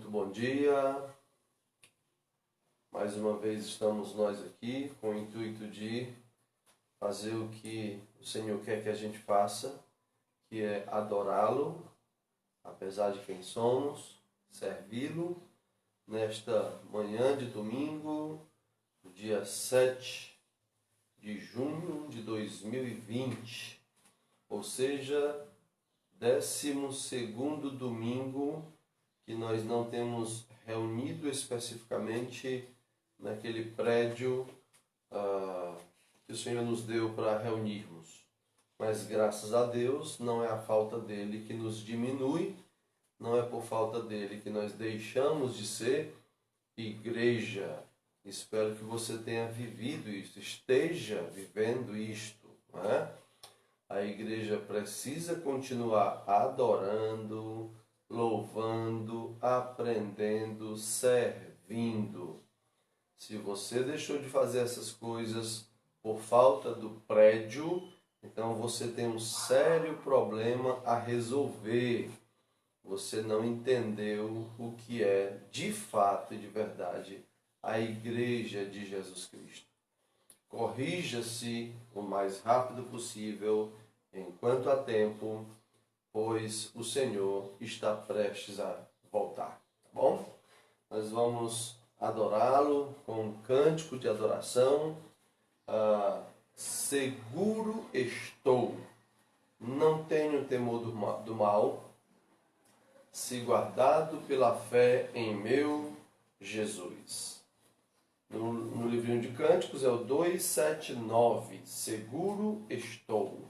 Muito bom dia. Mais uma vez estamos nós aqui com o intuito de fazer o que o Senhor quer que a gente faça, que é adorá-lo, apesar de quem somos, servi-lo nesta manhã de domingo, dia 7 de junho de 2020, ou seja, 12º domingo que nós não temos reunido especificamente naquele prédio que o Senhor nos deu para reunirmos. Mas graças a Deus, não é a falta dele que nos diminui, não é por falta dele que nós deixamos de ser igreja. Espero que você tenha vivido isso, esteja vivendo isto, não é? A igreja precisa continuar adorando, louvando, aprendendo, servindo. Se você deixou de fazer essas coisas por falta do prédio, então você tem um sério problema a resolver. Você não entendeu o que é de fato e de verdade a igreja de Jesus Cristo. Corrija-se o mais rápido possível, enquanto há tempo, pois o Senhor está prestes a voltar, tá bom? Nós vamos adorá-lo com um cântico de adoração. Seguro estou, não tenho temor do mal, se guardado pela fé em meu Jesus. No livrinho de cânticos é o 279, seguro estou.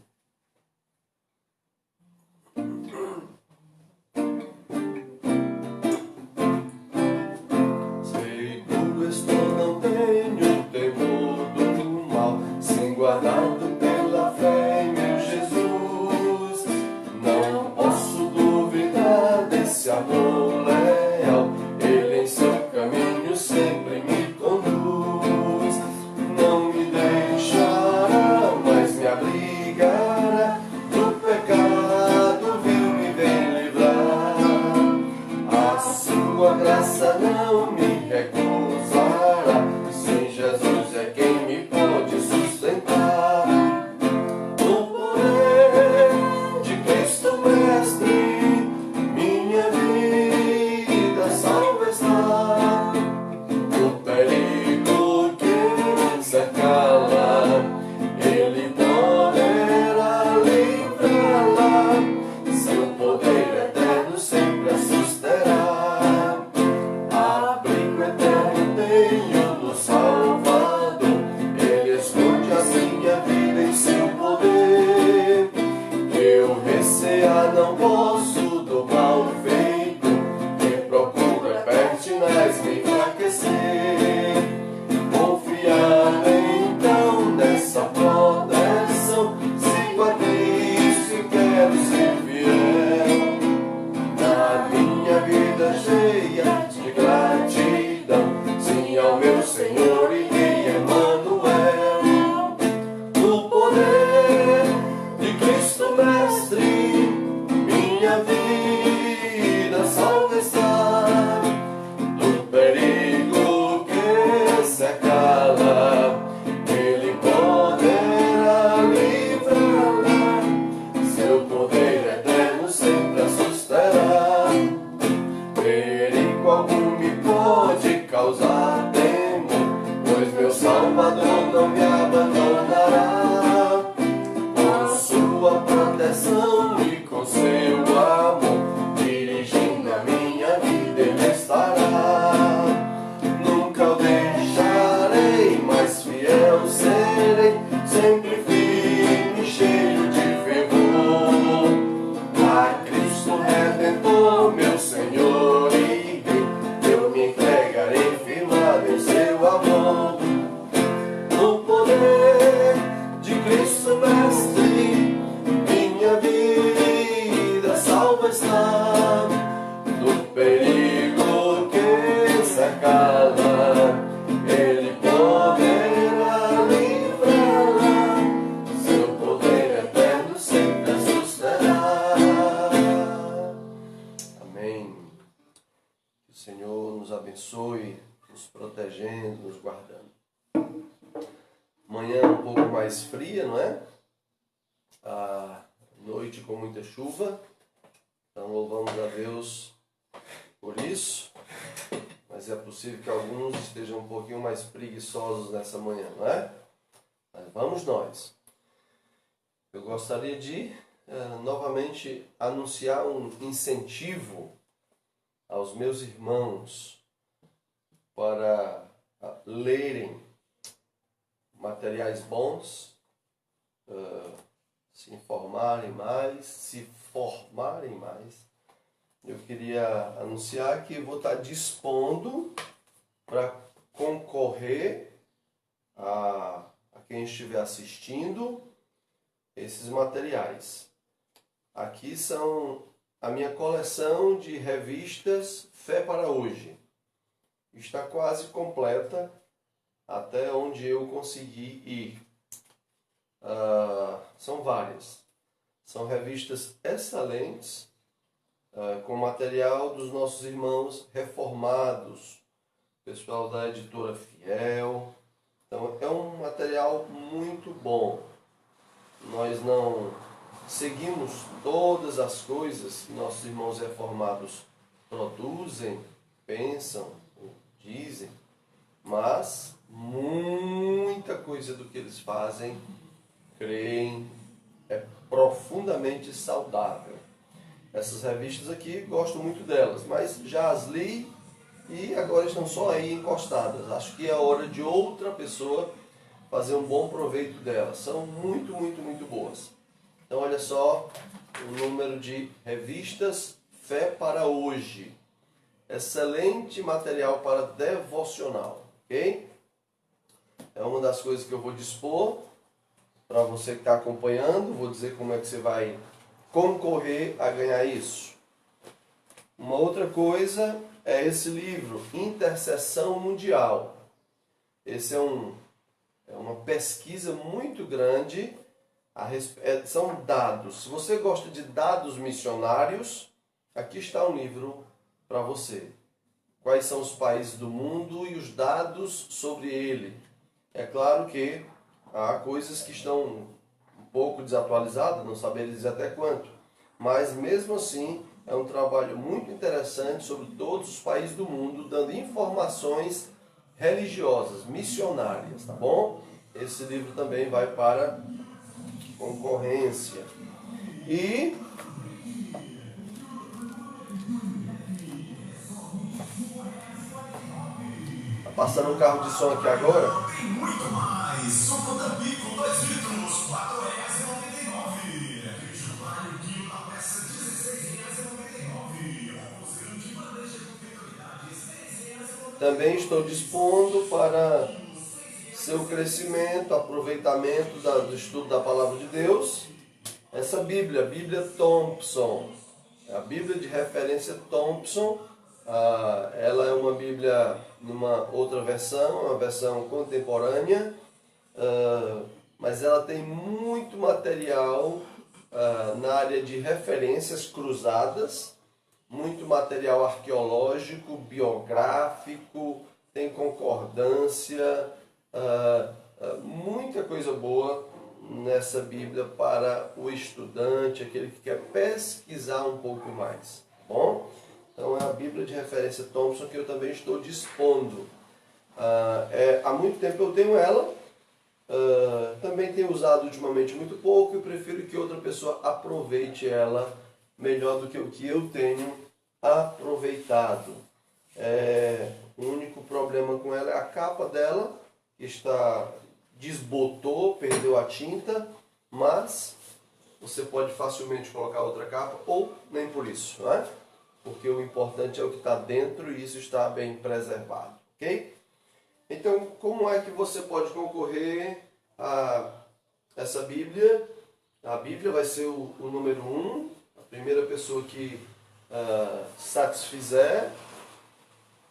Seguro estou, não tenho temor do mal, sim guardado pela fé em meu Jesus. Não posso duvidar desse amor leal, ele em seu caminho sempre me conduz. Não me deixará, mas me abrigará do pecado vil, me vem livrar. A sua graça não me recusará, sim, Jesus é quem me pode sustentar. No poder de Cristo Mestre, minha vida salva está. O perigo que cercá-la, ele poderá livrá-la. Seu poder eterno sempre a susterá. Abrigo eterno tenho no Salvador, ele esconde a minha vida em seu poder. Eu recear não posso do mal feito, quem procura pertinaz me enfraquecer. Confiado então nessa proteção, sigo a Cristo e quero ser fiel. Na minha vida cheia de gratidão, sim ao meu Senhor e Rei Emanuel. No poder de Cristo Mestre, minha vida salva está. Do perigo que cercá-la, ele poderá livrá-la. Seu poder eterno sempre a susterá. Perigo algum me pode causar temor, pois meu Salvador não me abandonará. Com sua proteção e com seu amor, dirigindo a minha vida ele estará. Nunca o deixarei, mas fiel serei, sempre firme, cheio de fervor. A Cristo Redentor, meu Senhor e Rei, eu me entregarei firmado em seu amor. No poder de Cristo Mestre, protegendo, nos guardando. Manhã um pouco mais fria, não é? A noite com muita chuva. Então louvamos a Deus por isso. Mas é possível que alguns estejam um pouquinho mais preguiçosos nessa manhã, não é? Mas vamos nós. Eu gostaria de novamente anunciar um incentivo aos meus irmãos para lerem materiais bons, se informarem mais, se formarem mais. Eu queria anunciar que vou estar dispondo para concorrer a quem estiver assistindo esses materiais. Aqui são a minha coleção de revistas Fé para Hoje. Está quase completa até onde eu consegui ir. São várias. São revistas excelentes, com material dos nossos irmãos reformados, pessoal da editora Fiel. Então é um material muito bom. Nós não seguimos todas as coisas que nossos irmãos reformados produzem, pensam, dizem, mas muita coisa do que eles fazem, creem, é profundamente saudável. Essas revistas aqui, gosto muito delas, mas já as li e agora estão só aí encostadas. Acho que é a hora de outra pessoa fazer um bom proveito delas. São muito, muito, muito boas. Então olha só o número de revistas Fé para Hoje. Excelente material para devocional, ok? É uma das coisas que eu vou dispor para você que está acompanhando. Vou dizer como é que você vai concorrer a ganhar isso. Uma outra coisa é esse livro, Intercessão Mundial. Esse é uma pesquisa muito grande. São dados. Se você gosta de dados missionários, aqui está um livro para você. Quais são os países do mundo e os dados sobre ele. É claro que há coisas que estão um pouco desatualizadas, não saberia dizer até quanto. Mas mesmo assim, é um trabalho muito interessante sobre todos os países do mundo, dando informações religiosas, missionárias, tá bom? Esse livro também vai para concorrência. E tá passando um carro de som aqui agora. Tem muito mais. Suco Tampico, 2 litros, R$4,99. Queijo coalho, quilo na peça, R$16,99. Arrozinho de bandeja com feitoridades, R$10,99. Também estou dispondo para seu crescimento, aproveitamento do estudo da Palavra de Deus. Essa Bíblia, Bíblia Thompson, a Bíblia de referência Thompson. Ela é uma Bíblia numa outra versão, uma versão contemporânea, mas ela tem muito material na área de referências cruzadas, muito material arqueológico, biográfico, tem concordância, muita coisa boa nessa Bíblia para o estudante, aquele que quer pesquisar um pouco mais, tá bom? Então é a Bíblia de referência Thompson que eu também estou dispondo. Há muito tempo eu tenho ela, também tenho usado ultimamente muito pouco e prefiro que outra pessoa aproveite ela melhor do que o que eu tenho aproveitado. O único problema com ela é a capa dela, que desbotou, perdeu a tinta, mas você pode facilmente colocar outra capa ou nem por isso, não é? Porque o importante é o que está dentro e isso está bem preservado, ok? Então, como é que você pode concorrer a essa Bíblia? A Bíblia vai ser o número 1, a primeira pessoa que satisfizer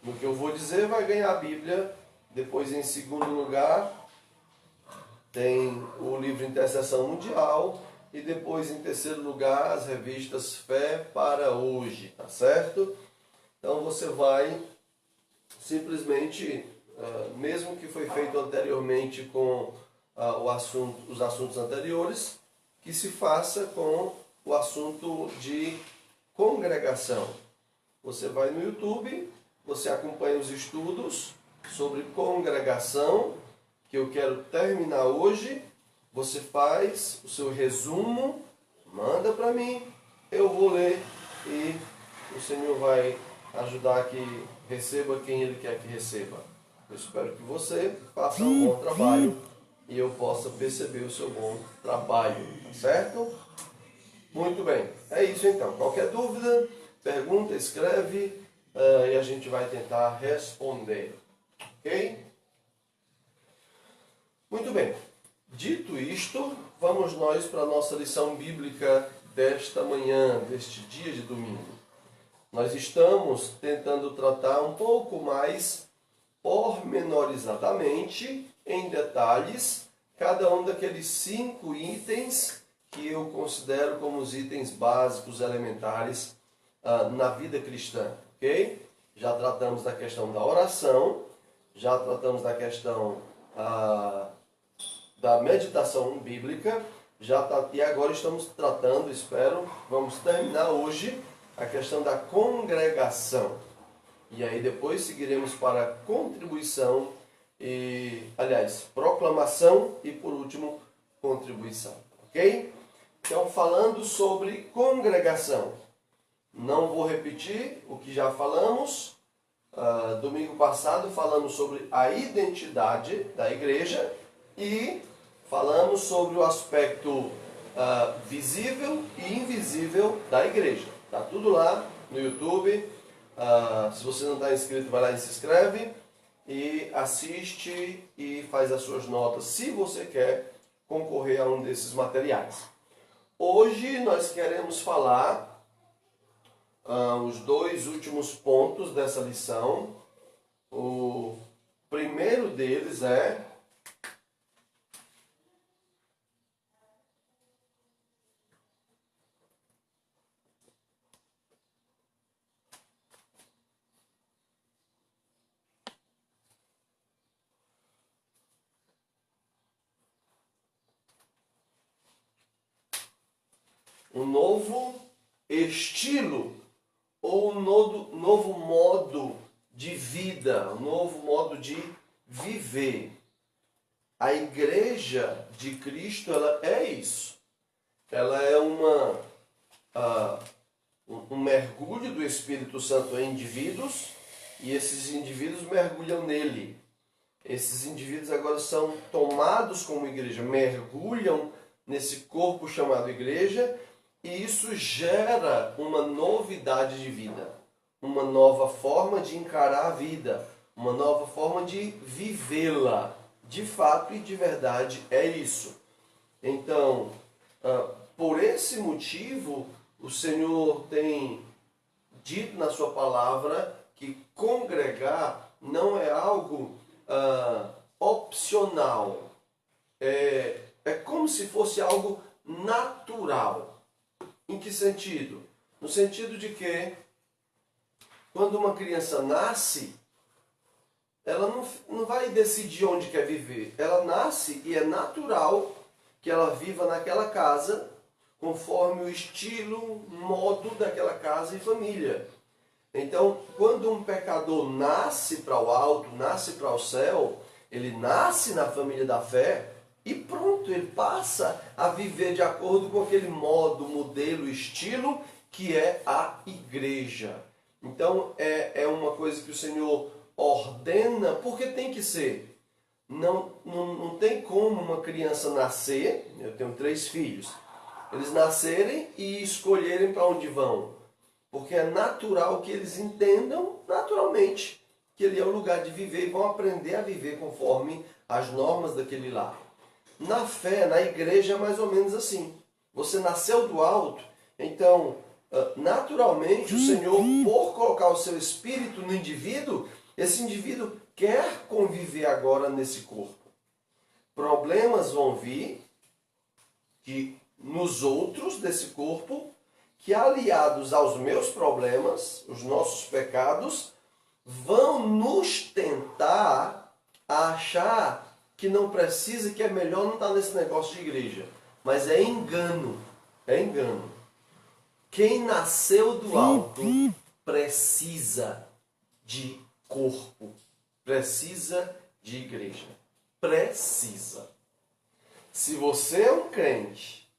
no que eu vou dizer vai ganhar a Bíblia. Depois, em segundo lugar, tem o livro Intercessão Mundial. E depois, em terceiro lugar, as revistas Fé para Hoje, tá certo? Então você vai simplesmente mesmo que foi feito anteriormente com os assuntos anteriores, que se faça com o assunto de congregação. Você vai no YouTube, você acompanha os estudos sobre congregação, que eu quero terminar hoje. Você faz o seu resumo, manda para mim, eu vou ler e o Senhor vai ajudar que receba quem Ele quer que receba. Eu espero que você faça um bom trabalho e eu possa perceber o seu bom trabalho, tá certo? Muito bem, é isso então. Qualquer dúvida, pergunta, escreve e a gente vai tentar responder, ok? Muito bem, dito isto, vamos nós para a nossa lição bíblica desta manhã, deste dia de domingo. Nós estamos tentando tratar um pouco mais pormenorizadamente, em detalhes, cada um daqueles 5 itens que eu considero como os itens básicos, elementares na vida cristã, ok? Já tratamos da questão da oração, já tratamos da questão da meditação bíblica, e agora estamos tratando, vamos terminar hoje a questão da congregação. E aí depois seguiremos para a contribuição, proclamação e por último, contribuição, ok? Então, falando sobre congregação, não vou repetir o que já falamos. Domingo passado falamos sobre a identidade da igreja e falamos sobre o aspecto visível e invisível da igreja. Está tudo lá no YouTube. Se você não está inscrito, vai lá e se inscreve e assiste e faz as suas notas se você quer concorrer a um desses materiais. Hoje nós queremos falar os 2 últimos pontos dessa lição. O primeiro deles é um novo estilo ou um novo modo de vida, um novo modo de viver. A igreja de Cristo, ela é isso. Ela é um mergulho do Espírito Santo em indivíduos e esses indivíduos mergulham nele. Esses indivíduos agora são tomados como igreja, mergulham nesse corpo chamado igreja. E isso gera uma novidade de vida, uma nova forma de encarar a vida, uma nova forma de vivê-la. De fato e de verdade é isso. Então, por esse motivo, o Senhor tem dito na sua palavra que congregar não é algo opcional. É como se fosse algo natural. Em que sentido? No sentido de que quando uma criança nasce, ela não vai decidir onde quer viver. Ela nasce e é natural que ela viva naquela casa conforme o estilo, modo daquela casa e família. Então, quando um pecador nasce para o alto, nasce para o céu, ele nasce na família da fé, e pronto, ele passa a viver de acordo com aquele modo, modelo, estilo que é a igreja. Então é uma coisa que o Senhor ordena, porque tem que ser. Não tem como uma criança nascer, eu tenho 3 filhos, eles nascerem e escolherem para onde vão. Porque é natural que eles entendam naturalmente que ele é o lugar de viver e vão aprender a viver conforme as normas daquele lar. Na fé, na igreja é mais ou menos assim. Você nasceu do alto, então, naturalmente, o Senhor, por colocar o seu espírito no indivíduo, esse indivíduo quer conviver agora nesse corpo. Problemas vão vir nos outros desse corpo, que aliados aos meus problemas, os nossos pecados, vão nos tentar a achar que não precisa, que é melhor não estar nesse negócio de igreja. Mas é engano. É engano. Quem nasceu do alto precisa de corpo. Precisa de igreja. Precisa. Se você é um crente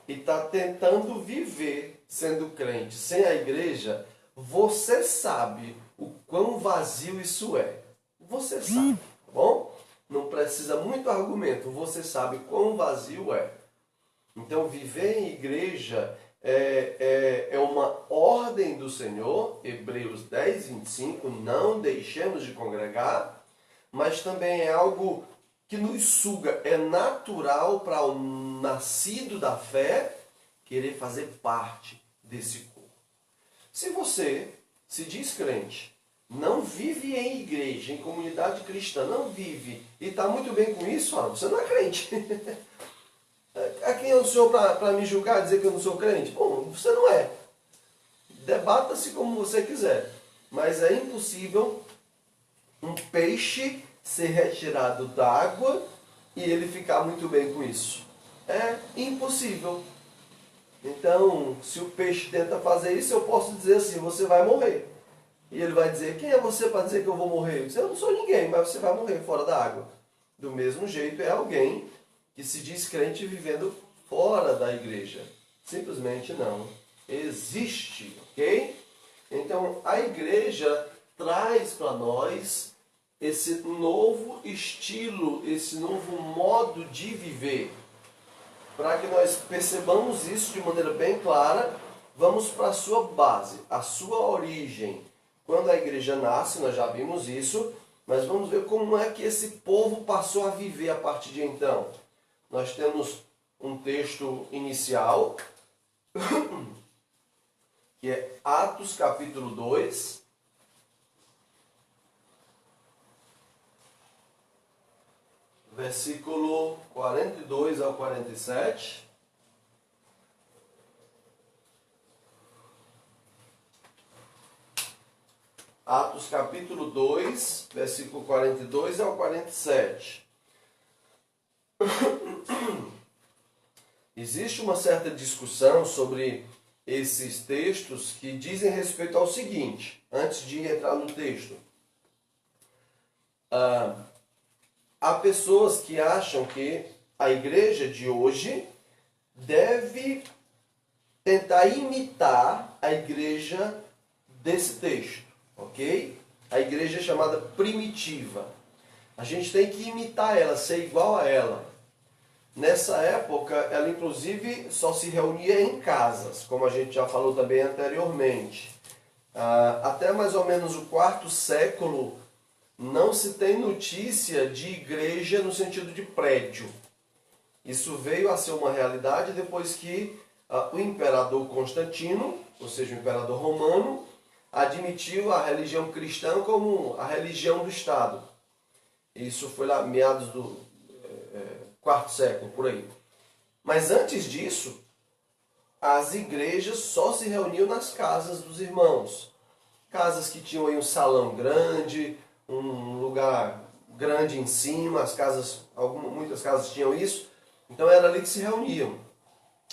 e está tentando viver sendo crente sem a igreja, você sabe o quão vazio isso é. Você sabe, tá bom? Não precisa muito argumento, você sabe quão vazio é. Então, viver em igreja é uma ordem do Senhor, Hebreus 10, 25, não deixemos de congregar, mas também é algo que nos suga, é natural para o nascido da fé querer fazer parte desse corpo. Se você se diz crente, não vive em igreja, em comunidade cristã, não vive e está muito bem com isso, você não é crente. A quem é o senhor para me julgar, dizer que eu não sou crente? Bom, você não é. Debata-se como você quiser. Mas é impossível um peixe ser retirado d'água e ele ficar muito bem com isso. É impossível. Então, se o peixe tenta fazer isso, eu posso dizer assim, você vai morrer. E ele vai dizer, quem é você para dizer que eu vou morrer? Eu dizer, eu não sou ninguém, mas você vai morrer fora da água. Do mesmo jeito, é alguém que se diz crente vivendo fora da igreja. Simplesmente não existe, ok? Então, a igreja traz para nós esse novo estilo, esse novo modo de viver. Para que nós percebamos isso de maneira bem clara, vamos para a sua base, a sua origem. Quando a igreja nasce, nós já vimos isso, mas vamos ver como é que esse povo passou a viver a partir de então. Nós temos um texto inicial, que é Atos capítulo 2, versículo 42 ao 47. Atos capítulo 2, versículo 42 ao 47. Existe uma certa discussão sobre esses textos que dizem respeito ao seguinte, antes de entrar no texto. Há pessoas que acham que a igreja de hoje deve tentar imitar a igreja desse texto, ok? A igreja é chamada primitiva. A gente tem que imitar ela, ser igual a ela. Nessa época, ela inclusive só se reunia em casas, como a gente já falou também anteriormente. Até mais ou menos o quarto século, não se tem notícia de igreja no sentido de prédio. Isso veio a ser uma realidade depois que o imperador Constantino, ou seja, o imperador romano, admitiu a religião cristã como a religião do Estado. Isso foi lá meados do quarto século, por aí. Mas antes disso, as igrejas só se reuniam nas casas dos irmãos. Casas que tinham aí um salão grande, um lugar grande em cima, muitas casas tinham isso, então era ali que se reuniam,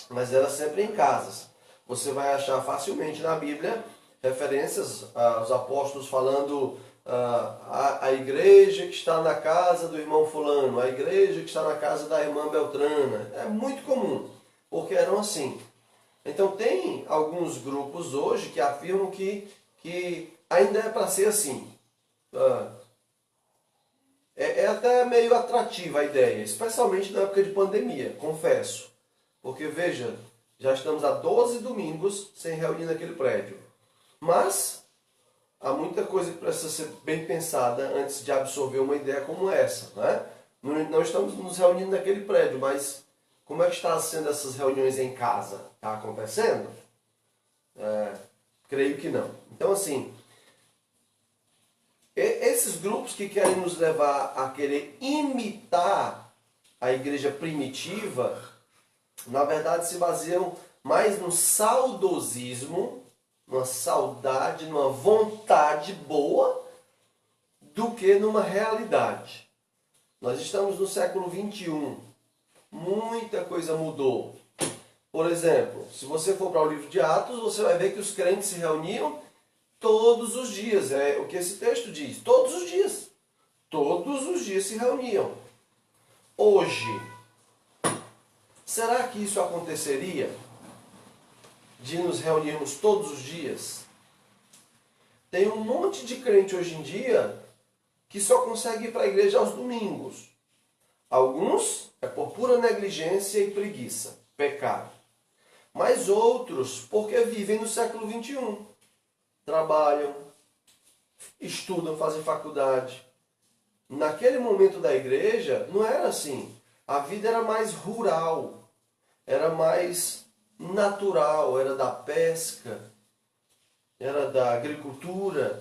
mas era sempre em casas. Você vai achar facilmente na Bíblia referências aos apóstolos falando a igreja que está na casa do irmão fulano, a igreja que está na casa da irmã Beltrana. É muito comum, porque eram assim. Então tem alguns grupos hoje que afirmam que ainda é para ser assim. É até meio atrativa a ideia, especialmente na época de pandemia, confesso. Porque, veja, já estamos há 12 domingos sem reunir naquele prédio. Mas há muita coisa que precisa ser bem pensada antes de absorver uma ideia como essa, né? Não estamos nos reunindo naquele prédio, mas como é que estão sendo essas reuniões em casa? Está acontecendo? Creio que não. Então, assim, esses grupos que querem nos levar a querer imitar a igreja primitiva, na verdade se baseiam mais no saudosismo, numa saudade, numa vontade boa, do que numa realidade. Nós estamos no século 21. Muita coisa mudou. Por exemplo, se você for para o livro de Atos, você vai ver que os crentes se reuniam todos os dias. É o que esse texto diz. Todos os dias. Todos os dias se reuniam. Hoje, será que isso aconteceria? De nos reunirmos todos os dias? Tem um monte de crente hoje em dia que só consegue ir para a igreja aos domingos. Alguns é por pura negligência e preguiça, pecado. Mas outros porque vivem no século 21. Trabalham, estudam, fazem faculdade. Naquele momento da igreja não era assim. A vida era mais rural, era mais natural, era da pesca, era da agricultura.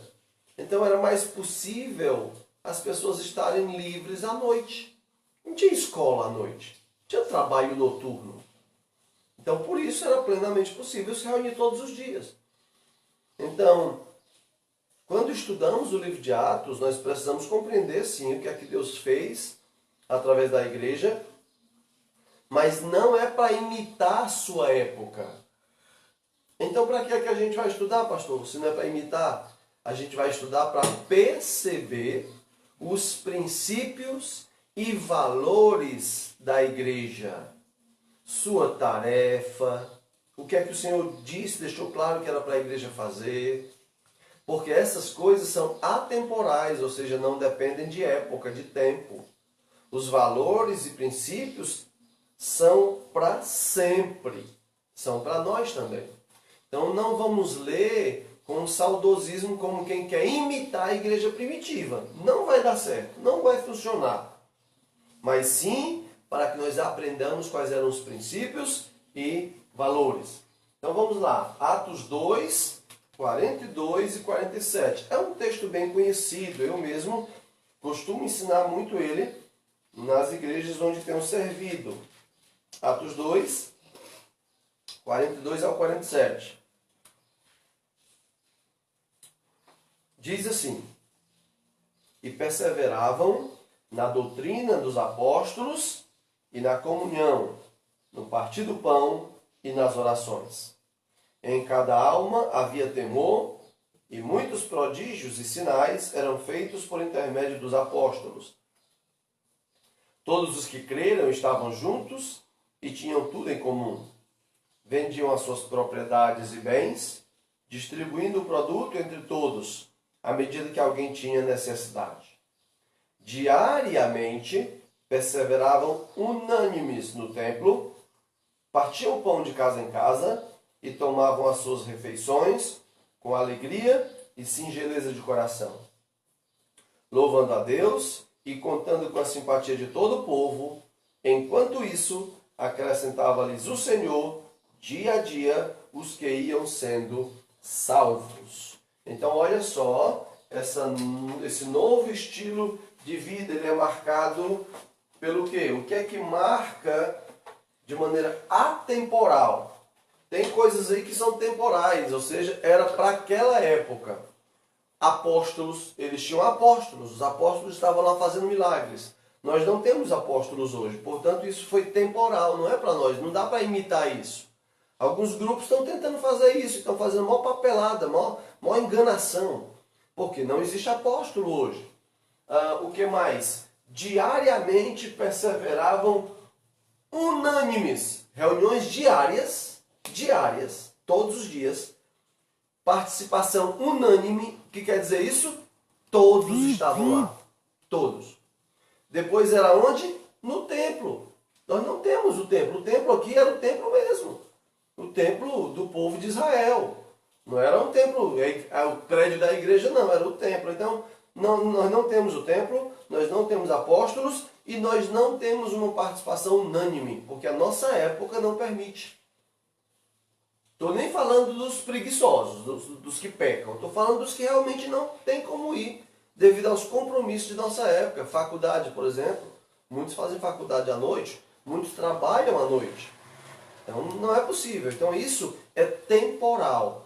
Então era mais possível as pessoas estarem livres à noite. Não tinha escola à noite, não tinha trabalho noturno. Então por isso era plenamente possível se reunir todos os dias. Então, quando estudamos o livro de Atos, nós precisamos compreender sim o que é que Deus fez através da igreja, mas não é para imitar a sua época. Então para que é que a gente vai estudar, pastor? Se não é para imitar, a gente vai estudar para perceber os princípios e valores da igreja. Sua tarefa, o que é que o Senhor disse, deixou claro que era para a igreja fazer. Porque essas coisas são atemporais, ou seja, não dependem de época, de tempo. Os valores e princípios são para sempre, são para nós também. Então não vamos ler com um saudosismo como quem quer imitar a igreja primitiva. Não vai dar certo, não vai funcionar. Mas sim para que nós aprendamos quais eram os princípios e valores. Então vamos lá, Atos 2, 42 e 47. É um texto bem conhecido, eu mesmo costumo ensinar muito ele nas igrejas onde tenho servido. Atos 2, 42 ao 47. Diz assim: e perseveravam na doutrina dos apóstolos e na comunhão, no partir do pão e nas orações. Em cada alma havia temor, e muitos prodígios e sinais eram feitos por intermédio dos apóstolos. Todos os que creram estavam juntos e tinham tudo em comum. Vendiam as suas propriedades e bens, distribuindo o produto entre todos, à medida que alguém tinha necessidade. Diariamente perseveravam unânimes no templo, partiam o pão de casa em casa e tomavam as suas refeições com alegria e singeleza de coração, louvando a Deus e contando com a simpatia de todo o povo. Enquanto isso, acrescentava-lhes o Senhor, dia a dia, os que iam sendo salvos. Então, olha só, esse novo estilo de vida, ele é marcado pelo quê? O que é que marca de maneira atemporal? Tem coisas aí que são temporais, ou seja, era para aquela época. Apóstolos, eles tinham apóstolos, os apóstolos estavam lá fazendo milagres. Nós não temos apóstolos hoje, portanto isso foi temporal, não é para nós, não dá para imitar isso. Alguns grupos estão tentando fazer isso, estão fazendo maior papelada, maior enganação, porque não existe apóstolo hoje. O que mais? Diariamente perseveravam unânimes, reuniões diárias, todos os dias, participação unânime. O que quer dizer isso? Todos estavam lá, todos. Depois era onde? No templo. Nós não temos o templo aqui era o templo mesmo, o templo do povo de Israel. Não era um templo, o prédio da igreja não, era o templo. Então, nós não temos o templo, nós não temos apóstolos e nós não temos uma participação unânime, porque a nossa época não permite. Estou nem falando dos preguiçosos, dos que pecam. Estou falando dos que realmente não têm como ir, devido aos compromissos de nossa época. Faculdade, por exemplo. Muitos fazem faculdade à noite, muitos trabalham à noite. Então não é possível. Então isso é temporal.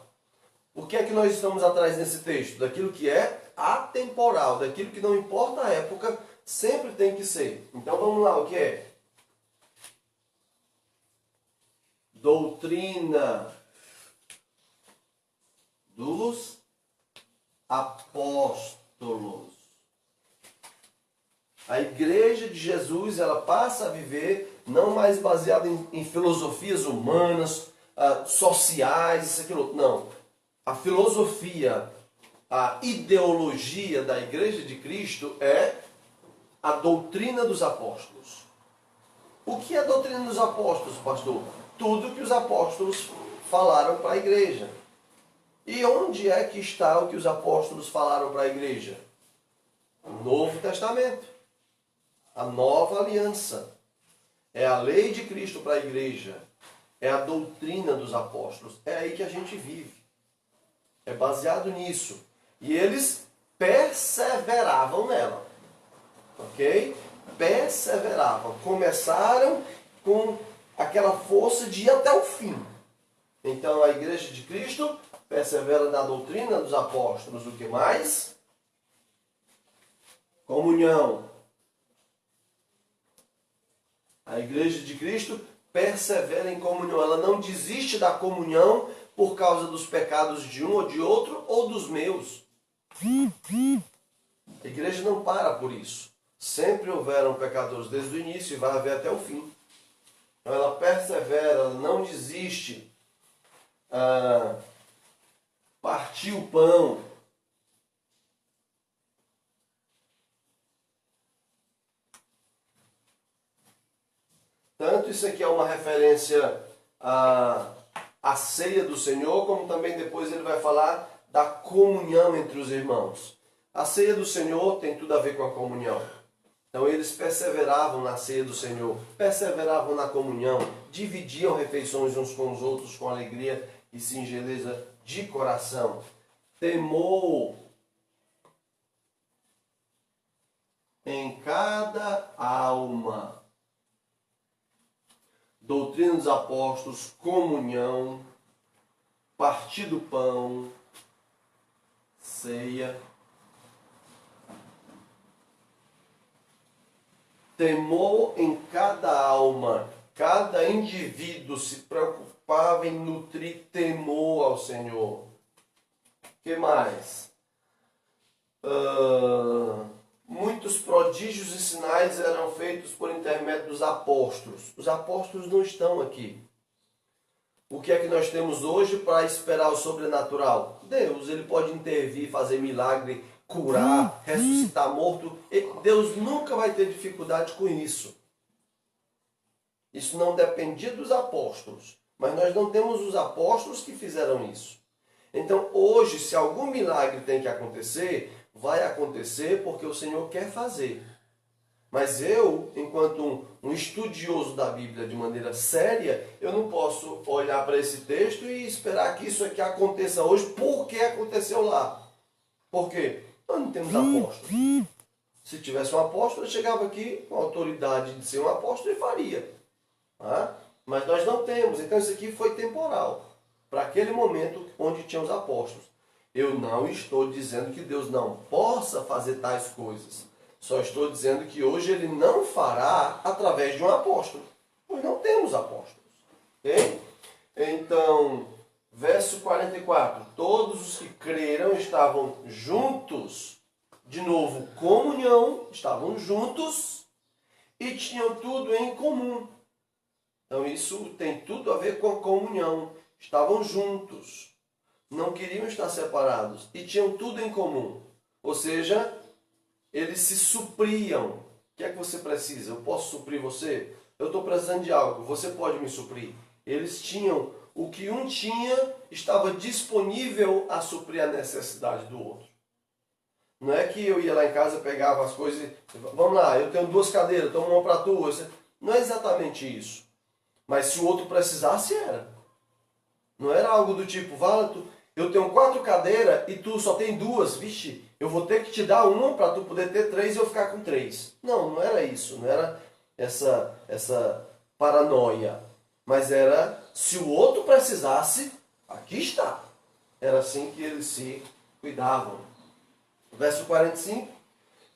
O que é que nós estamos atrás nesse texto? Daquilo que é atemporal, daquilo que não importa a época, Sempre tem que ser. Então vamos lá, o que é? Doutrina dos apóstolos. A igreja de Jesus, ela passa a viver não mais baseada em filosofias humanas, sociais, isso, aquilo. Não. A filosofia, a ideologia da igreja de Cristo é a doutrina dos apóstolos. O que é a doutrina dos apóstolos, pastor? Tudo que os apóstolos falaram para a igreja. E onde é que está o que os apóstolos falaram para a igreja? O Novo Testamento. A nova aliança. É a lei de Cristo para a igreja. É a doutrina dos apóstolos. É aí que a gente vive. É baseado nisso. E eles perseveravam nela. Ok? Perseveravam. Começaram com aquela força de ir até o fim. Então a igreja de Cristo persevera na doutrina dos apóstolos. O que mais? Comunhão. A igreja de Cristo persevera em comunhão. Ela não desiste da comunhão por causa dos pecados de um ou de outro ou dos meus. A igreja não para por isso. Sempre houveram pecadores desde o início e vai haver até o fim. Então ela persevera, ela não desiste. Partir o pão. Tanto isso aqui é uma referência à ceia do Senhor, como também depois ele vai falar da comunhão entre os irmãos. A ceia do Senhor tem tudo a ver com a comunhão. Então eles perseveravam na ceia do Senhor, perseveravam na comunhão, dividiam refeições uns com os outros com alegria e singeleza de coração. Temor em cada alma. Doutrina dos apóstolos, comunhão, partir do pão, ceia. Temor em cada alma. Cada indivíduo se preocupava em nutrir temor ao Senhor. O que mais? Muitos prodígios e sinais eram feitos por intermédio dos apóstolos. Os apóstolos não estão aqui. O que é que nós temos hoje para esperar o sobrenatural? Deus, ele pode intervir, fazer milagre, curar, ressuscitar morto. Deus nunca vai ter dificuldade com isso. Isso não dependia dos apóstolos. Mas nós não temos os apóstolos que fizeram isso. Então hoje, se algum milagre tem que acontecer, vai acontecer porque o Senhor quer fazer. Mas eu, enquanto um estudioso da Bíblia de maneira séria, eu não posso olhar para esse texto e esperar que isso aqui aconteça hoje porque aconteceu lá. Por quê? Nós não temos apóstolo. Se tivesse um apóstolo, eu chegava aqui com a autoridade de ser um apóstolo e faria. Mas nós não temos. Então isso aqui foi temporal. Para aquele momento onde tinha os apóstolos. Eu não estou dizendo que Deus não possa fazer tais coisas. Só estou dizendo que hoje Ele não fará através de um apóstolo. Pois não temos apóstolos. Ok? Então, verso 44. Todos os que creram estavam juntos. De novo, comunhão. Estavam juntos. E tinham tudo em comum. Então isso tem tudo a ver com a comunhão. Estavam juntos. Não queriam estar separados. E tinham tudo em comum. Ou seja, eles se supriam. O que é que você precisa? Eu posso suprir você? Eu estou precisando de algo. Você pode me suprir? Eles tinham o que um tinha, estava disponível a suprir a necessidade do outro. Não é que eu ia lá em casa, pegava as coisas e... Vamos lá, eu tenho 2 cadeiras, toma uma para tu. Não é exatamente isso. Mas se o outro precisasse, era. Não era algo do tipo, eu tenho 4 cadeiras e tu só tem 2, vixe, eu vou ter que te dar uma para tu poder ter 3 e eu ficar com 3. Não, não era isso, não era essa paranoia. Mas era, se o outro precisasse, aqui está. Era assim que eles se cuidavam. Verso 45.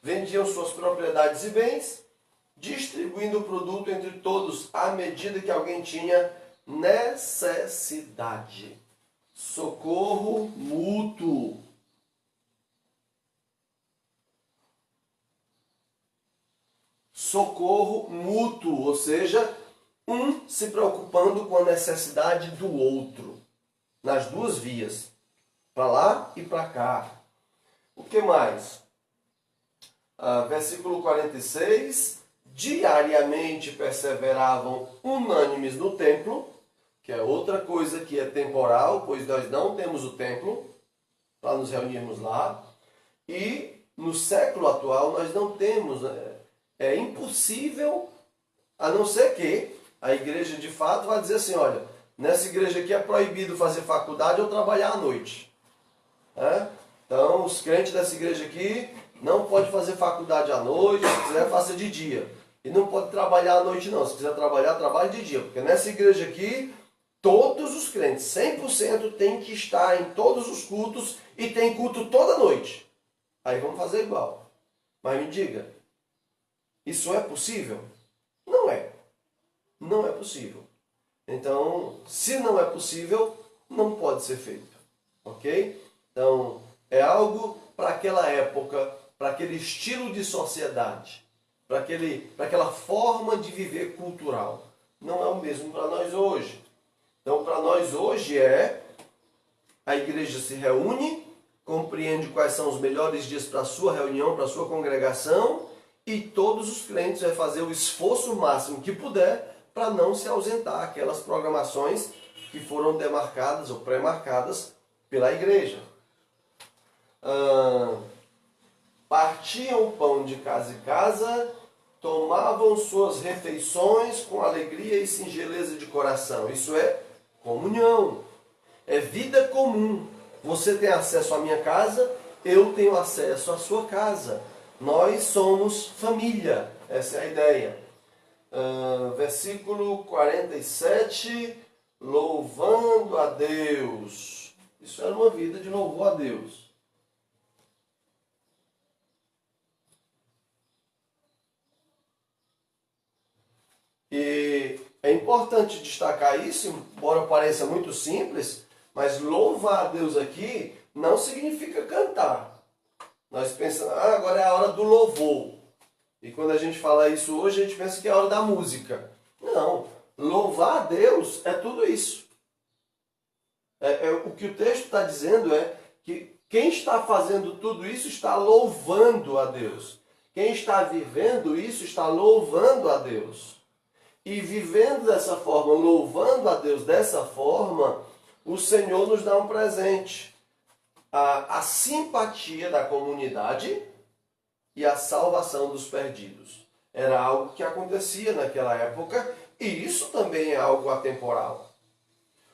vendiam suas propriedades e bens, distribuindo o produto entre todos à medida que alguém tinha necessidade. Socorro mútuo. Socorro mútuo, ou seja, um se preocupando com a necessidade do outro, nas duas vias, para lá e para cá. O que mais? Versículo 46, diariamente perseveravam unânimes no templo, que é outra coisa que é temporal, pois nós não temos o templo para nos reunirmos lá, e no século atual nós não temos, é impossível, a não ser que a igreja de fato vai dizer assim, olha, nessa igreja aqui é proibido fazer faculdade ou trabalhar à noite. Então, os crentes dessa igreja aqui não pode fazer faculdade à noite, se quiser faça de dia. E não pode trabalhar à noite não, se quiser trabalhar, trabalhe de dia. Porque nessa igreja aqui, todos os crentes, 100% tem que estar em todos os cultos e tem culto toda noite. Aí vamos fazer igual. Mas me diga, isso é possível? Não é. Não é possível. Então, se não é possível, não pode ser feito. Ok? Então, é algo para aquela época, para aquele estilo de sociedade, para aquela forma de viver cultural. Não é o mesmo para nós hoje. Então, para nós hoje a igreja se reúne, compreende quais são os melhores dias para a sua reunião, para a sua congregação, e todos os crentes vão fazer o esforço máximo que puder para não se ausentar aquelas programações que foram demarcadas ou pré-marcadas pela igreja. Partiam o pão de casa em casa, tomavam suas refeições com alegria e singeleza de coração. Isso é comunhão, é vida comum. Você tem acesso à minha casa, eu tenho acesso à sua casa. Nós somos família, essa é a ideia. Versículo 47, louvando a Deus. Isso era uma vida de louvor a Deus. E é importante destacar isso, embora pareça muito simples, mas louvar a Deus aqui não significa cantar. Nós pensamos, agora é a hora do louvor. E quando a gente fala isso hoje, a gente pensa que é a hora da música. Não, louvar a Deus é tudo isso. O que o texto está dizendo é que quem está fazendo tudo isso está louvando a Deus. Quem está vivendo isso está louvando a Deus. E vivendo dessa forma, louvando a Deus dessa forma, o Senhor nos dá um presente. A simpatia da comunidade e a salvação dos perdidos. Era algo que acontecia naquela época e isso também é algo atemporal.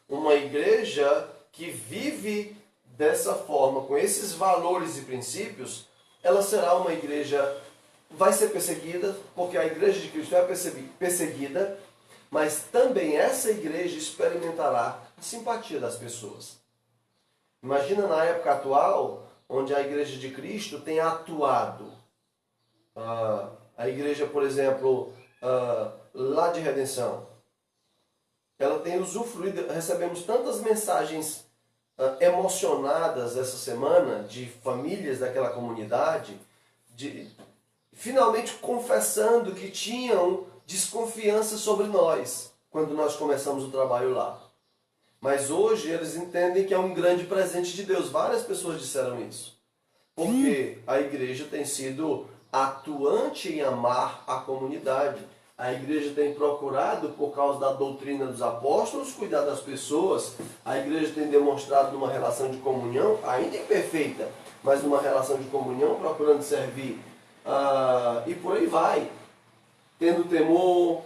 Uma igreja que vive dessa forma, com esses valores e princípios, ela será uma igreja, vai ser perseguida, porque a igreja de Cristo é perseguida, mas também essa igreja experimentará a simpatia das pessoas. Imagina na época atual, onde a igreja de Cristo tem atuado. A igreja, por exemplo, lá de Redenção, ela tem usufruído, recebemos tantas mensagens emocionadas essa semana de famílias daquela comunidade, finalmente confessando que tinham desconfiança sobre nós quando nós começamos o trabalho lá. Mas hoje eles entendem que é um grande presente de Deus. Várias pessoas disseram isso. Porque a igreja tem sido atuante em amar a comunidade. A igreja tem procurado, por causa da doutrina dos apóstolos, cuidar das pessoas. A igreja tem demonstrado numa relação de comunhão, ainda imperfeita, mas numa relação de comunhão, procurando servir. E por aí vai. Tendo temor,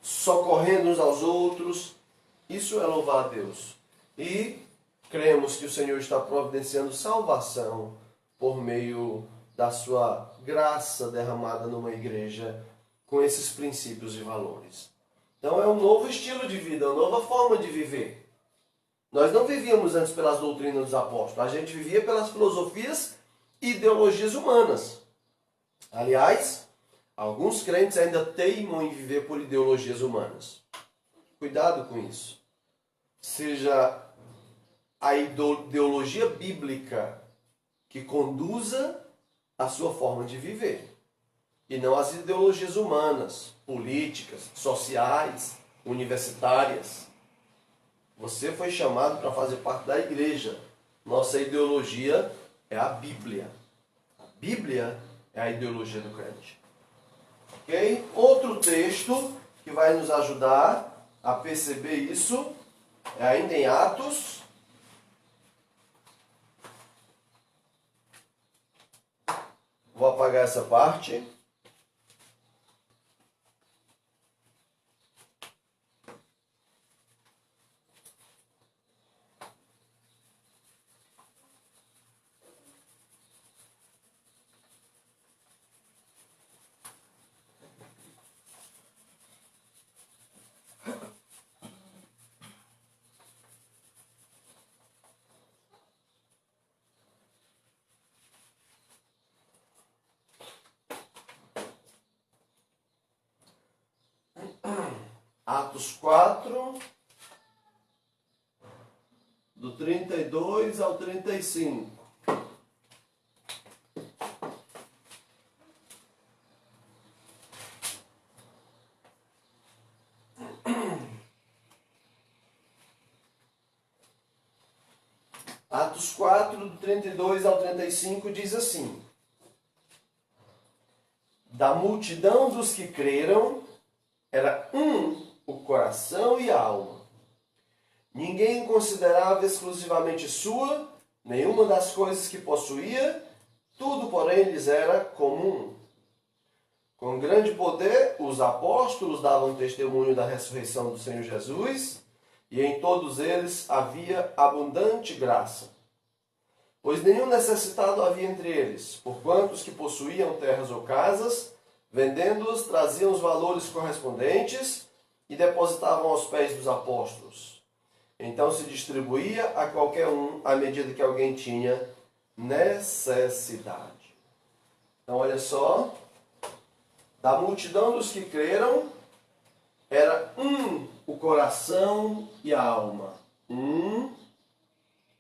socorrendo uns aos outros. Isso é louvar a Deus. E cremos que o Senhor está providenciando salvação por meio da sua graça derramada numa igreja com esses princípios e valores. Então é um novo estilo de vida, uma nova forma de viver. Nós não vivíamos antes pelas doutrinas dos apóstolos, a gente vivia pelas filosofias e ideologias humanas. Aliás, alguns crentes ainda teimam em viver por ideologias humanas. Cuidado com isso. Seja a ideologia bíblica que conduza a sua forma de viver. E não as ideologias humanas, políticas, sociais, universitárias. Você foi chamado para fazer parte da igreja. Nossa ideologia é a Bíblia. A Bíblia é a ideologia do crente. Ok? Outro texto que vai nos ajudar a perceber isso é ainda em Atos. Vou apagar essa parte. Atos 4, do 32 ao 35. Atos 4, do 32 ao 35 diz assim: Da multidão dos que creram, era o coração e a alma. Ninguém considerava exclusivamente sua nenhuma das coisas que possuía, tudo, porém, lhes era comum. Com grande poder, os apóstolos davam testemunho da ressurreição do Senhor Jesus, e em todos eles havia abundante graça. Pois nenhum necessitado havia entre eles, porquanto os que possuíam terras ou casas, vendendo-os, traziam os valores correspondentes e depositavam aos pés dos apóstolos. Então se distribuía a qualquer um à medida que alguém tinha necessidade. Então olha só, da multidão dos que creram, era o coração e a alma.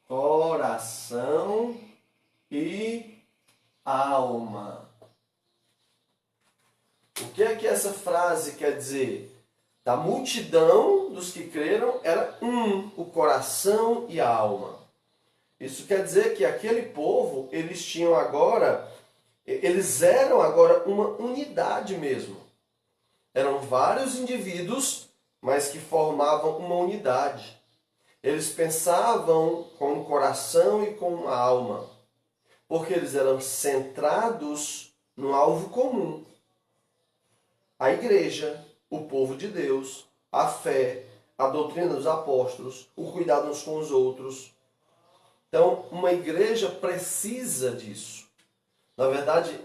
Coração e alma. O que é que essa frase quer dizer? Da multidão dos que creram era o coração e a alma. Isso quer dizer que aquele povo, eles eram agora uma unidade mesmo. Eram vários indivíduos, mas que formavam uma unidade. Eles pensavam com o coração e com a alma, porque eles eram centrados no alvo comum. A igreja, o povo de Deus, a fé, a doutrina dos apóstolos, o cuidado uns com os outros. Então, uma igreja precisa disso. Na verdade,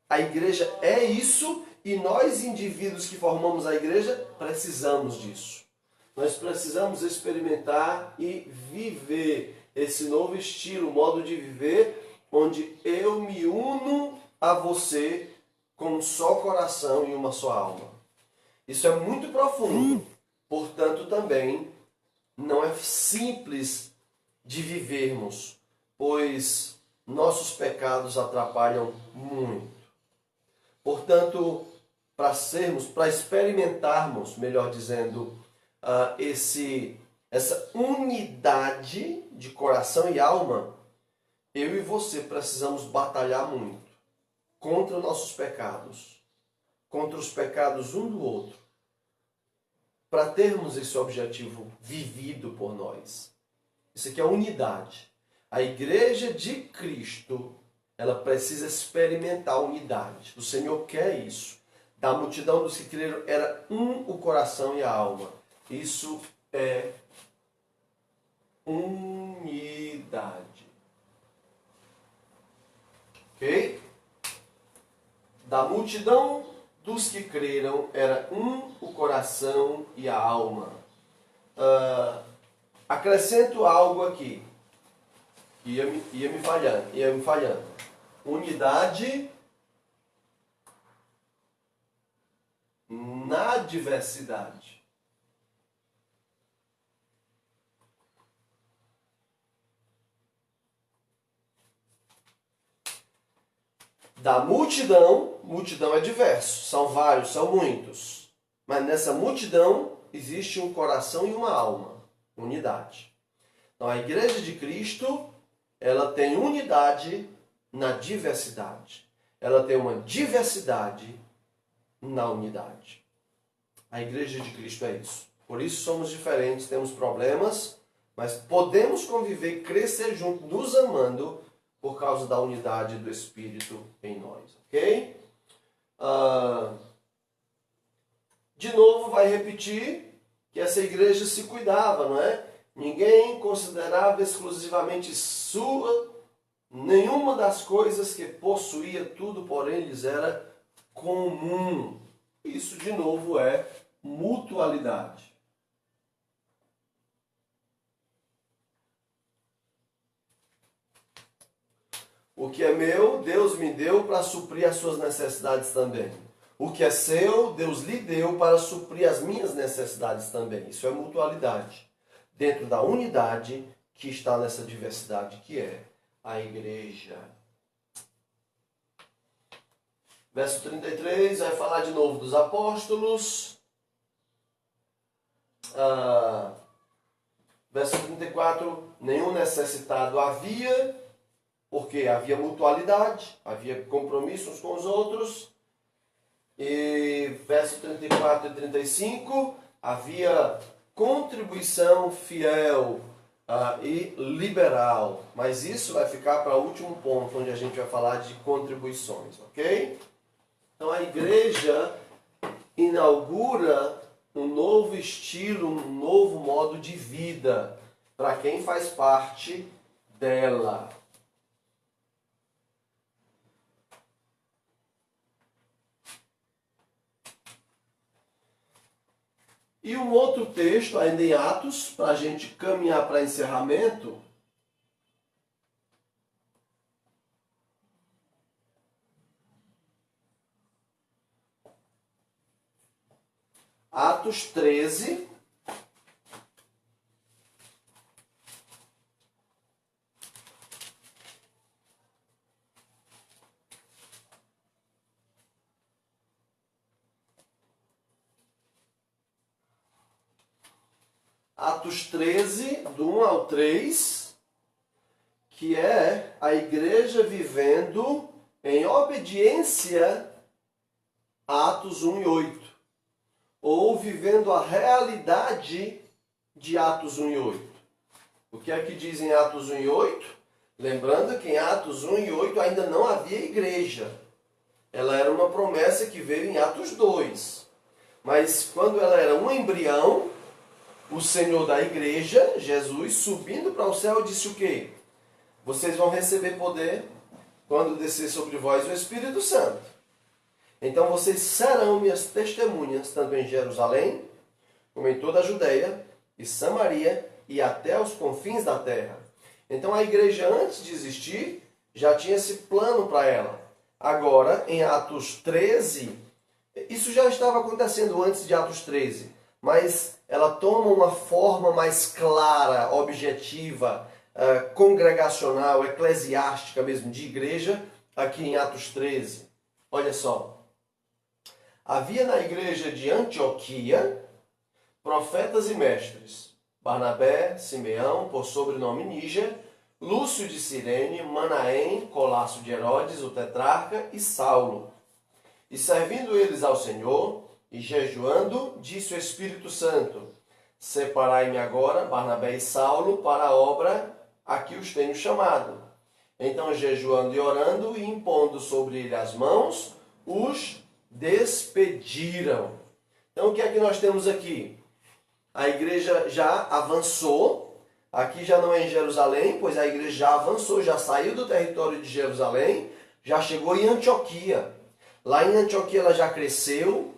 a igreja é isso e nós, indivíduos que formamos a igreja, precisamos disso. Nós precisamos experimentar e viver esse novo estilo, modo de viver, onde eu me uno a você com um só coração e uma só alma. Isso é muito profundo, portanto também não é simples de vivermos, pois nossos pecados atrapalham muito. Portanto, para experimentarmos, melhor dizendo, essa unidade de coração e alma, eu e você precisamos batalhar muito contra nossos pecados, contra os pecados um do outro, para termos esse objetivo vivido por nós. Isso aqui é unidade. A igreja de Cristo, ela precisa experimentar a unidade. O Senhor quer isso. Da multidão dos que creram, era o coração e a alma. Isso é unidade. Ok? Da multidão dos que creram, era o coração e a alma. Acrescento algo aqui. Ia me falhando. Unidade na diversidade. Da multidão, multidão é diverso, são vários, são muitos. Mas nessa multidão existe um coração e uma alma, unidade. Então a Igreja de Cristo, ela tem unidade na diversidade. Ela tem uma diversidade na unidade. A Igreja de Cristo é isso. Por isso somos diferentes, temos problemas, mas podemos conviver e crescer junto, nos amando, por causa da unidade do Espírito em nós. Ok? De novo, vai repetir que essa igreja se cuidava, não é? Ninguém considerava exclusivamente sua nenhuma das coisas que possuía, tudo, porém, lhes era comum. Isso, de novo, é mutualidade. O que é meu, Deus me deu para suprir as suas necessidades também. O que é seu, Deus lhe deu para suprir as minhas necessidades também. Isso é mutualidade. Dentro da unidade que está nessa diversidade, que é a igreja. Verso 33 vai falar de novo dos apóstolos. Verso 34, nenhum necessitado havia, porque havia mutualidade, havia compromisso uns com os outros. E verso 34 e 35, havia contribuição fiel e liberal. Mas isso vai ficar para o último ponto, onde a gente vai falar de contribuições, ok? Então a igreja inaugura um novo estilo, um novo modo de vida para quem faz parte dela. E um outro texto, ainda em Atos, para a gente caminhar para encerramento. Atos 13. Atos 13, do 1 ao 3, que é a igreja vivendo em obediência a Atos 1 e 8, ou vivendo a realidade de Atos 1 e 8. O que é que diz em Atos 1 e 8? Lembrando que em Atos 1 e 8 ainda não havia igreja. Ela era uma promessa que veio em Atos 2. Mas quando ela era um embrião, o Senhor da igreja, Jesus, subindo para o céu, disse o quê? Vocês vão receber poder quando descer sobre vós o Espírito Santo. Então vocês serão minhas testemunhas, tanto em Jerusalém, como em toda a Judeia e Samaria e até os confins da terra. Então a igreja, antes de existir, já tinha esse plano para ela. Agora, em Atos 13, isso já estava acontecendo antes de Atos 13, mas ela toma uma forma mais clara, objetiva, congregacional, eclesiástica mesmo, de igreja, aqui em Atos 13. Olha só. Havia na igreja de Antioquia profetas e mestres: Barnabé, Simeão, por sobrenome Níger, Lúcio de Cirene, Manaém, Colasso de Herodes, o tetrarca, e Saulo. E servindo eles ao Senhor e jejuando, disse o Espírito Santo: Separai-me agora, Barnabé e Saulo, para a obra a que os tenho chamado. Então, jejuando e orando e impondo sobre ele as mãos, os despediram. Então, o que é que nós temos aqui? A igreja já avançou. Aqui já não é em Jerusalém, pois a igreja já avançou, já saiu do território de Jerusalém, já chegou em Antioquia. Lá em Antioquia ela já cresceu,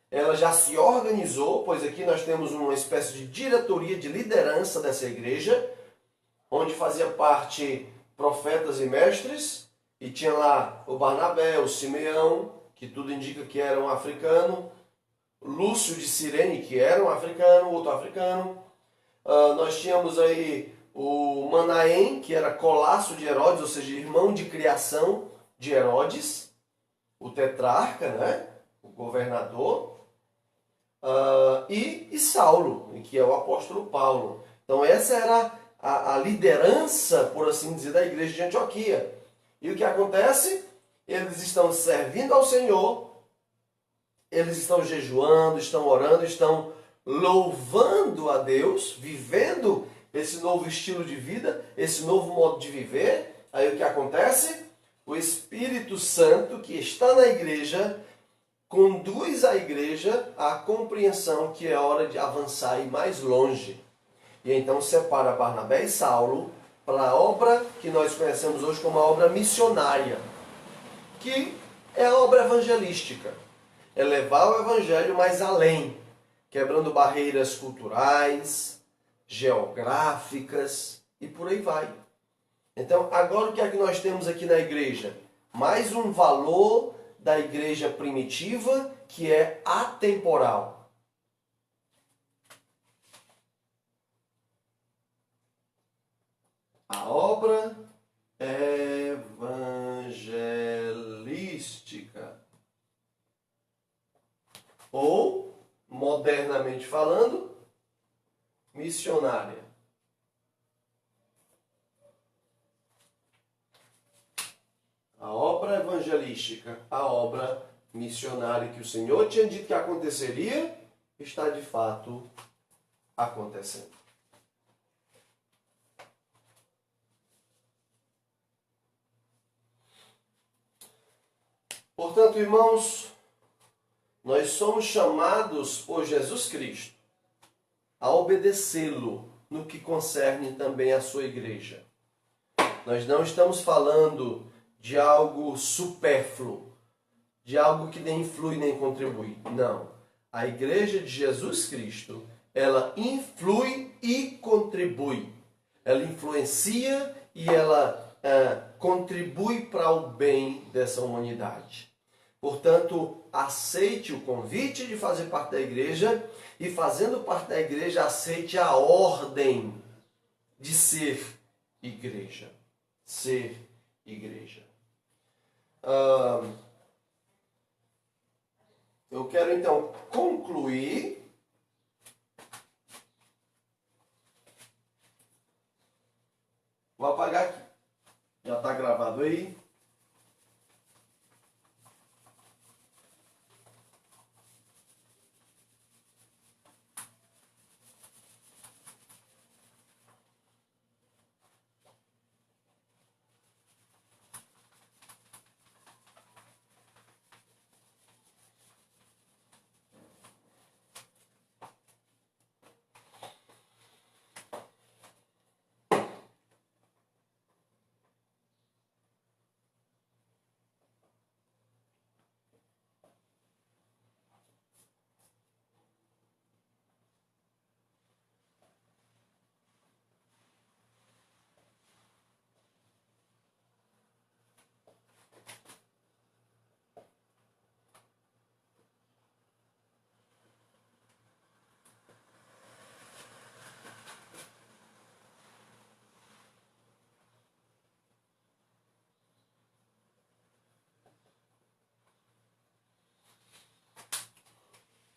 ela já se organizou, pois aqui nós temos uma espécie de diretoria, de liderança dessa igreja, onde fazia parte profetas e mestres, e tinha lá o Barnabé, o Simeão, que tudo indica que era um africano, Lúcio de Cirene, que era um africano, outro africano. Nós tínhamos aí o Manaém, que era colasso de Herodes, ou seja, irmão de criação de Herodes, o tetrarca, né? O governador. E Saulo, que é o apóstolo Paulo. Então essa era a liderança, por assim dizer, da igreja de Antioquia. E o que acontece? Eles estão servindo ao Senhor, eles estão jejuando, estão orando, estão louvando a Deus, vivendo esse novo estilo de vida, esse novo modo de viver. Aí o que acontece? O Espírito Santo, que está na igreja, conduz a igreja à compreensão que é hora de avançar e ir mais longe. E então separa Barnabé e Saulo para a obra que nós conhecemos hoje como a obra missionária, que é a obra evangelística. É levar o evangelho mais além, quebrando barreiras culturais, geográficas e por aí vai. Então, agora o que é que nós temos aqui na igreja? Mais um valor da igreja primitiva, que é atemporal. A obra evangelística. Ou, modernamente falando, missionária. A obra evangelística, a obra missionária que o Senhor tinha dito que aconteceria, está de fato acontecendo. Portanto, irmãos, nós somos chamados por Jesus Cristo a obedecê-lo no que concerne também a sua igreja. Nós não estamos falando de algo supérfluo, de algo que nem influi nem contribui. Não. A igreja de Jesus Cristo, ela influi e contribui. Ela influencia e ela contribui para o bem dessa humanidade. Portanto, aceite o convite de fazer parte da igreja e, fazendo parte da igreja, aceite a ordem de ser igreja. Ser igreja. Eu quero então concluir vou apagar aqui. Já está gravado aí.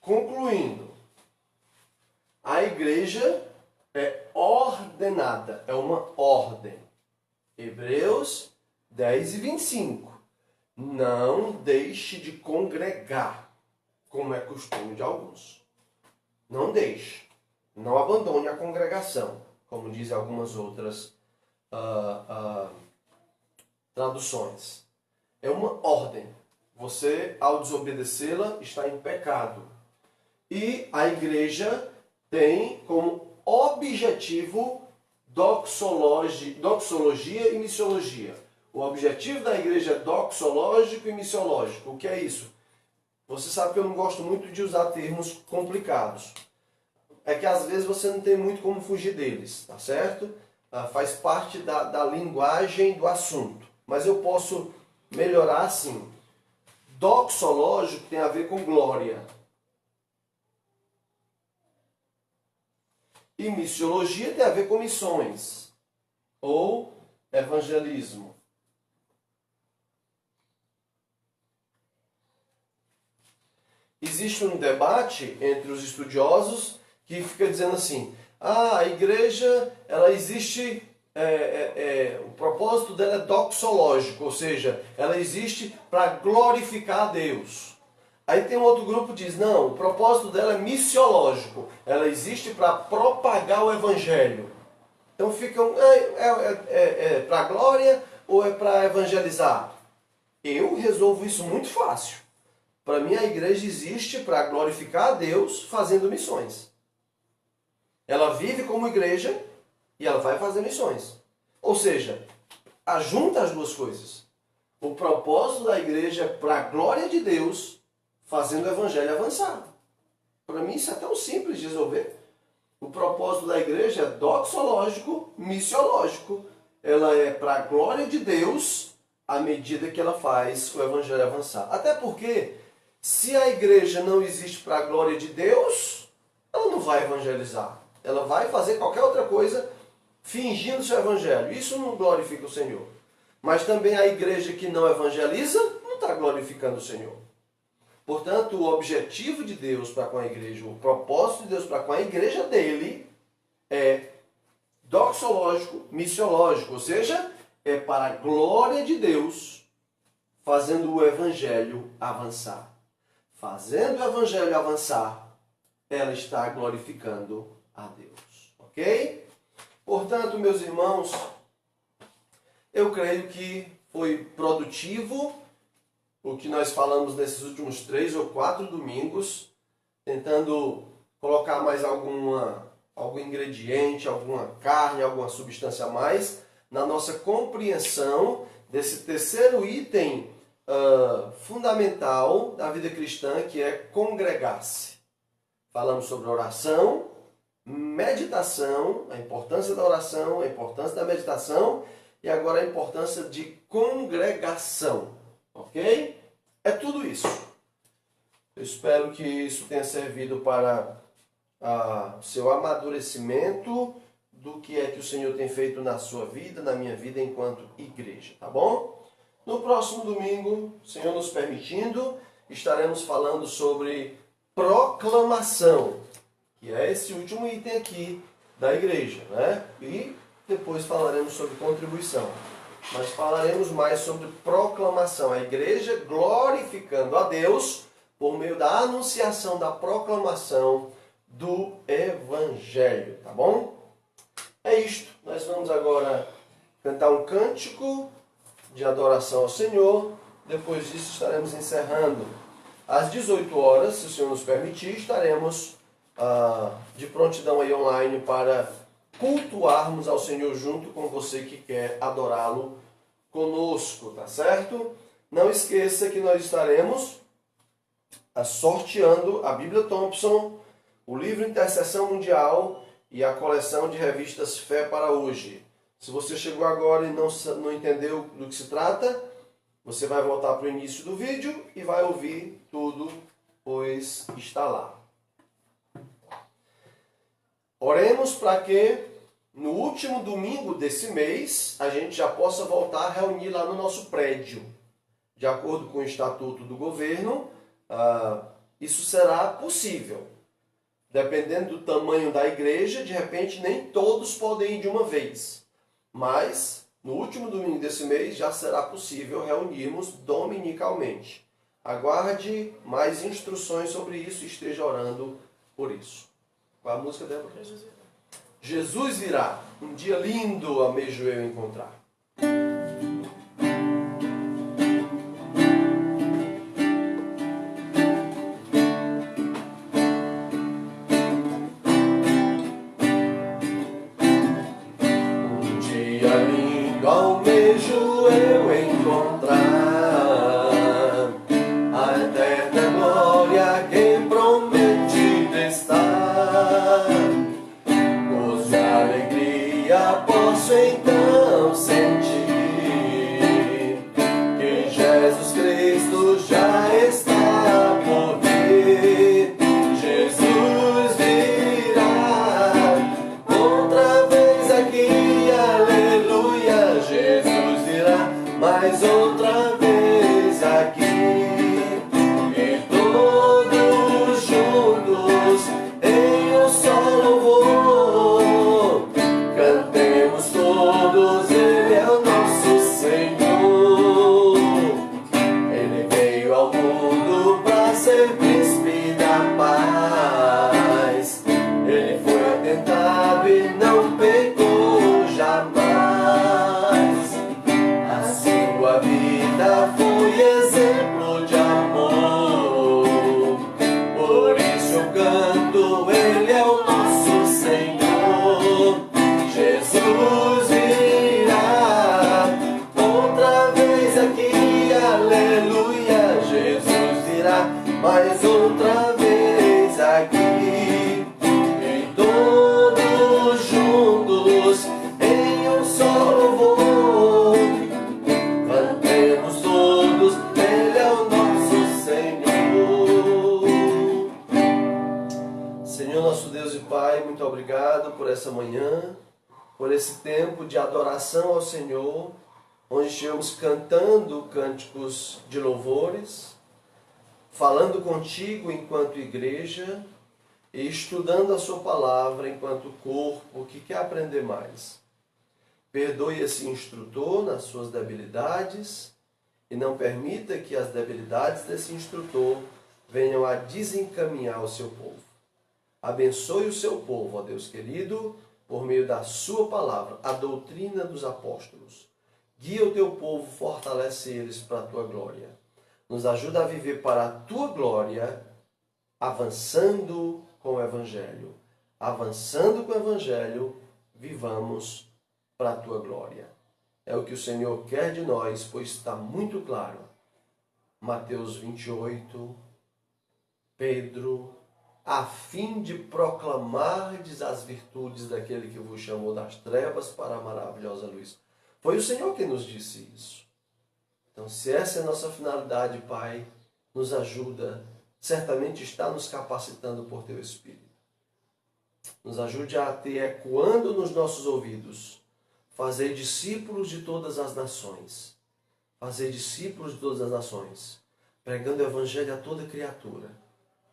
Concluindo, a igreja é ordenada, é uma ordem. Hebreus 10:25. Não deixe de congregar, como é costume de alguns. Não deixe. Não abandone a congregação, como dizem algumas outras traduções. É uma ordem. Você, ao desobedecê-la, está em pecado. E a igreja tem como objetivo doxologia e missiologia. O objetivo da igreja é doxológico e missiológico. O que é isso? Você sabe que eu não gosto muito de usar termos complicados. É que às vezes você não tem muito como fugir deles, tá certo? Faz parte da linguagem do assunto. Mas eu posso melhorar assim. Doxológico tem a ver com glória. E missiologia tem a ver com missões ou evangelismo. Existe um debate entre os estudiosos que fica dizendo assim, a igreja, ela existe, o propósito dela é doxológico, ou seja, ela existe para glorificar a Deus. Aí tem um outro grupo que diz, não, o propósito dela é missiológico, ela existe para propagar o evangelho. Então ficam, para a glória ou é para evangelizar? Eu resolvo isso muito fácil. Para mim a igreja existe para glorificar a Deus fazendo missões. Ela vive como igreja e ela vai fazer missões. Ou seja, ajunta as duas coisas. O propósito da igreja é para a glória de Deus fazendo o evangelho avançar. Para mim isso é tão simples de resolver. O propósito da igreja é doxológico, missiológico. Ela é para a glória de Deus à medida que ela faz o evangelho avançar. Até porque, se a igreja não existe para a glória de Deus, ela não vai evangelizar. Ela vai fazer qualquer outra coisa fingindo seu evangelho. Isso não glorifica o Senhor. Mas também a igreja que não evangeliza não está glorificando o Senhor. Portanto, o objetivo de Deus para com a igreja, o propósito de Deus para com a igreja dele é doxológico, missiológico, ou seja, é para a glória de Deus, fazendo o evangelho avançar. Fazendo o evangelho avançar, ela está glorificando a Deus. Ok? Portanto, meus irmãos, eu creio que foi produtivo o que nós falamos nesses últimos 3 ou 4 domingos, tentando colocar mais algum ingrediente, alguma carne, alguma substância a mais, na nossa compreensão desse terceiro item fundamental da vida cristã, que é congregar-se. Falamos sobre oração, meditação, a importância da oração, a importância da meditação e agora a importância de congregação. Ok? É tudo isso. Eu espero que isso tenha servido para o seu amadurecimento do que é que o Senhor tem feito na sua vida, na minha vida enquanto igreja, tá bom? No próximo domingo, Senhor nos permitindo, estaremos falando sobre proclamação, que é esse último item aqui da igreja, né? E depois falaremos sobre contribuição. Mas falaremos mais sobre proclamação, a igreja glorificando a Deus por meio da anunciação, da proclamação do Evangelho, tá bom? É isto, nós vamos agora cantar um cântico de adoração ao Senhor, depois disso estaremos encerrando. Às 18 horas, se o Senhor nos permitir, estaremos de prontidão aí online para cultuarmos ao Senhor junto com você que quer adorá-lo conosco, tá certo? Não esqueça que nós estaremos sorteando a Bíblia Thompson, o livro Intercessão Mundial e a coleção de revistas Fé para Hoje. Se você chegou agora e não entendeu do que se trata, você vai voltar para o início do vídeo e vai ouvir tudo, pois está lá. Oremos para que no último domingo desse mês a gente já possa voltar a reunir lá no nosso prédio. De acordo com o estatuto do governo, isso será possível. Dependendo do tamanho da igreja, de repente nem todos podem ir de uma vez. Mas no último domingo desse mês já será possível reunirmos dominicalmente. Aguarde mais instruções sobre isso e esteja orando por isso. Qual a música dela? Jesus virá. Um dia lindo amejo eu encontrar. Um dia lindo almejo eu encontrar a eterna glória quem prometido está. Gozo e alegria posso então sentir que Jesus Cristo já está por vir. Jesus virá, mais outra vez aqui. E todos juntos em um só louvor, cantemos todos, Ele é o nosso Senhor. Ele veio ao mundo para ser príncipe da paz. Ele foi tentado e não pecou jamais. A sua vida foi exemplo de amor. Por isso eu canto, Ele é o nosso Senhor. Jesus virá outra vez aqui, aleluia. Jesus virá mais outra vez aqui. E todos juntos em um só louvor, cantemos todos, Ele é o nosso Senhor. Senhor, nosso Deus e Pai, muito obrigado por essa manhã, por esse tempo de adoração ao Senhor, onde estivemos cantando cânticos de louvores, falando contigo enquanto igreja e estudando a sua palavra enquanto corpo que quer aprender mais. Perdoe esse instrutor nas suas debilidades e não permita que as debilidades desse instrutor venham a desencaminhar o seu povo. Abençoe o seu povo, ó Deus querido, por meio da sua palavra, a doutrina dos apóstolos. Guia o teu povo, fortalece eles para a tua glória. Nos ajuda a viver para a tua glória, avançando com o Evangelho. Avançando com o Evangelho, vivamos para a tua glória. É o que o Senhor quer de nós, pois está muito claro. Mateus 28, Pedro, a fim de proclamardes as virtudes daquele que vos chamou das trevas para a maravilhosa luz. Foi o Senhor que nos disse isso. Então, se essa é a nossa finalidade, Pai, nos ajuda, certamente está nos capacitando por Teu Espírito. Nos ajude a ter ecoando nos nossos ouvidos, fazer discípulos de todas as nações, fazer discípulos de todas as nações, pregando o Evangelho a toda criatura.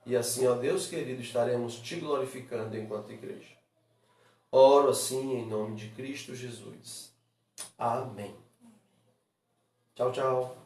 E assim, ó Deus querido, estaremos Te glorificando enquanto igreja. Oro assim em nome de Cristo Jesus. Amém. Tchau, tchau.